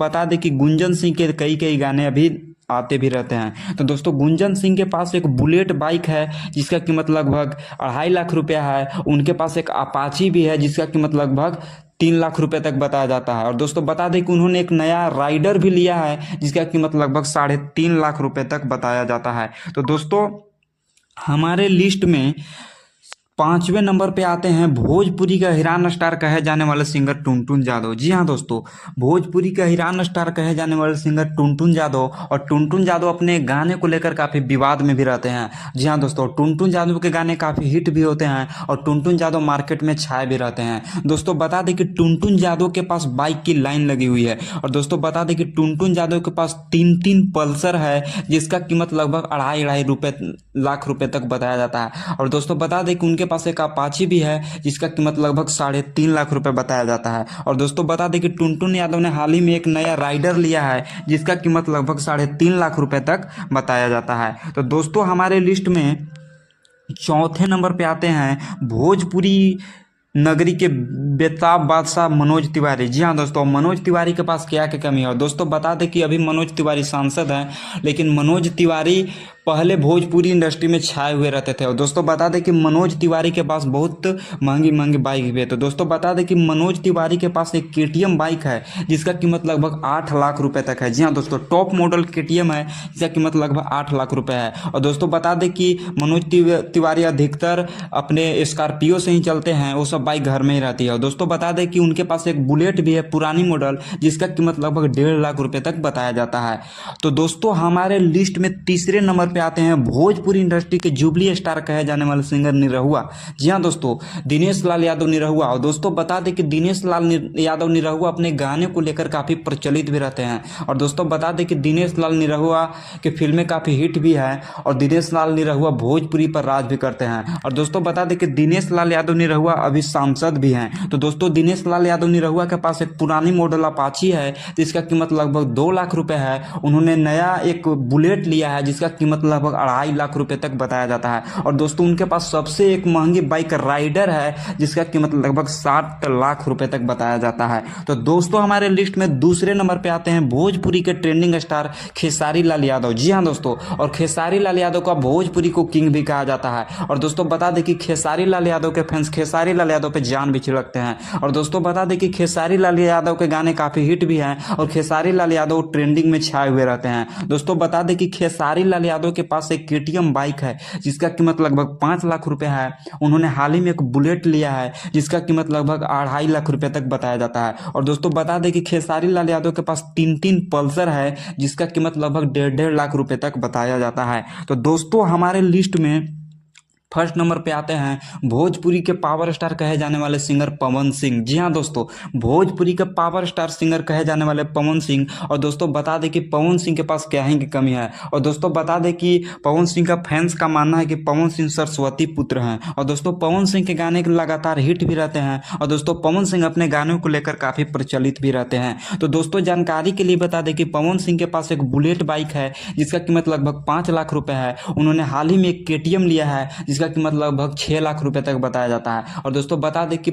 बता दें कि गुंजन सिंह के कई कई गाने अभी आते भी रहते हैं। तो दोस्तों गुंजन सिंह के पास एक बुलेट बाइक है जिसका कीमत लगभग 2.5 लाख रुपया है। उनके पास एक अपाची भी है जिसका कीमत लगभग 3 लाख रुपए तक बताया जाता है। और दोस्तों बता दें कि उन्होंने एक नया राइडर भी लिया है जिसका कीमत लगभग 3.5 लाख रुपए तक बताया जाता है। तो दोस्तों हमारे लिस्ट में 5वें नंबर पे आते हैं भोजपुरी का हीरान स्टार कहे जाने वाले सिंगर टुनटुन यादव। जी हाँ दोस्तों, भोजपुरी का हीरान स्टार कहे जाने वाले सिंगर टुनटुन यादव। और टुनटुन यादव अपने गाने को लेकर काफ़ी विवाद में भी रहते हैं। जी हाँ दोस्तों, टुनटुन यादव के गाने काफ़ी हिट भी होते हैं और टुनटुन यादव मार्केट में छाए भी रहते हैं। दोस्तों बता दें कि टुनटुन यादव के पास बाइक की लाइन लगी हुई है। और दोस्तों बता दें कि टुनटुन यादव के पास 3 पल्सर है जिसका कीमत लगभग 2.5 लाख रुपए तक बताया जाता है। और दोस्तों बता दें कि उनके पास एक अपाची भी है जिसका कीमत लगभग 3.5 लाख रुपए बताया जाता है। और दोस्तों बता दें कि टुनटुन यादव ने हाल ही में एक नया राइडर लिया है जिसका कीमत लगभग 3.5 लाख रुपए तक बताया जाता है। तो दोस्तों हमारे लिस्ट में चौथे नंबर पे आते हैं भोजपुरी नगरी के बेताब बादशाह मनोज तिवारी। जी हाँ दोस्तों, मनोज तिवारी के पास क्या क्या कमी है। दोस्तों बता दें कि अभी मनोज तिवारी सांसद हैं, लेकिन मनोज तिवारी पहले भोजपुरी इंडस्ट्री में छाए हुए रहते थे। और दोस्तों बता दें कि मनोज तिवारी के पास बहुत महंगी महंगी बाइक भी है। तो दोस्तों बता दें कि मनोज तिवारी के पास एक KTM बाइक है जिसका कीमत लगभग 8 लाख रुपए तक है। जी हाँ दोस्तों, टॉप मॉडल KTM है जिसका कीमत लगभग 8 लाख रुपए है। और दोस्तों बता दें कि मनोज तिवारी अधिकतर अपने स्कॉर्पियो से ही चलते हैं, वो सब बाइक घर में ही रहती है। और दोस्तों बता दें कि उनके पास एक बुलेट भी है पुरानी मॉडल जिसका कीमत लगभग 1.5 लाख रुपए तक बताया जाता है। तो दोस्तों हमारे लिस्ट में तीसरे नंबर पे आते हैं भोजपुरी इंडस्ट्री के जुबली स्टार कहे जाने वाले सिंगर निरहुआ। जी हाँ दोस्तों, दिनेश लाल यादव निरहुआ। और दोस्तों बता दें कि दिनेश लाल यादव निरहुआ अपने गाने को लेकर काफ़ी प्रचलित भी रहते हैं। और दोस्तों बता दें कि दिनेश लाल निरहुआ की फिल्में काफ़ी हिट भी हैं और दिनेश लाल निरहुआ भोजपुरी पर राज भी करते हैं। और दोस्तों बता दें कि दिनेश लाल यादव निरहुआ अभी सांसद भी हैं। तो दोस्तों दिनेश लाल यादव निरहुआ के पास एक पुरानी मॉडल अपाची है जिसका कीमत लगभग 2 लाख रुपए है। उन्होंने नया एक बुलेट लिया है जिसका कीमत लगभग 2.5 लाख रुपए तक बताया जाता है। और दोस्तों उनके पास सबसे एक महंगी बाइक राइडर है जिसका कीमत लगभग 60 लाख रुपए तक बताया जाता है। तो दोस्तों हमारे लिस्ट में दूसरे नंबर पे आते हैं भोजपुरी के ट्रेंडिंग स्टार खेसारी लाल यादव। जी हाँ दोस्तों, और खेसारी लाल यादव का भोजपुरी को किंग भी कहा जाता है। और दोस्तों बता दें कि खेसारी लाल यादव के फैंस खेसारी लाल यादव पे जान भी छिड़कते हैं। और दोस्तों बता दें कि खेसारी लाल यादव के गाने काफ़ी हिट भी हैं और खेसारी लाल यादव ट्रेंडिंग में छाए हुए रहते हैं। दोस्तों बता दें कि खेसारी लाल यादव के पास एक KTM बाइक है जिसका कीमत लगभग 5 लाख रुपए है। उन्होंने हाल ही में एक बुलेट लिया है जिसका कीमत लगभग 2.5 लाख रुपए तक बताया जाता है। और दोस्तों बता दें कि खेसारी लाल यादव के पास 3 पल्सर है जिसका कीमत लगभग 1.5 लाख रुपए तक बताया जाता है। तो दोस्तों हमारे लिस्ट में फर्स्ट नंबर पे आते हैं भोजपुरी के पावर स्टार कहे जाने वाले सिंगर पवन सिंह। जी हाँ दोस्तों, भोजपुरी के पावर स्टार सिंगर कहे जाने वाले पवन सिंह। और दोस्तों बता दें कि पवन सिंह के पास क्या ही की कमी है। और दोस्तों बता दें कि पवन सिंह का फैंस का मानना है कि पवन सिंह सरस्वती पुत्र हैं। और दोस्तों पवन सिंह के गाने लगातार हिट भी रहते हैं। और दोस्तों पवन सिंह अपने गानों को लेकर काफ़ी प्रचलित भी रहते हैं। तो दोस्तों जानकारी के लिए बता दें कि पवन सिंह के पास एक बुलेट बाइक है जिसका कीमत लगभग 5 लाख रुपए है। उन्होंने हाल ही में एक KTM लिया है जिसका कीमत लगभग 6 लाख रुपए तक बताया जाता है। और दोस्तों बता दें कि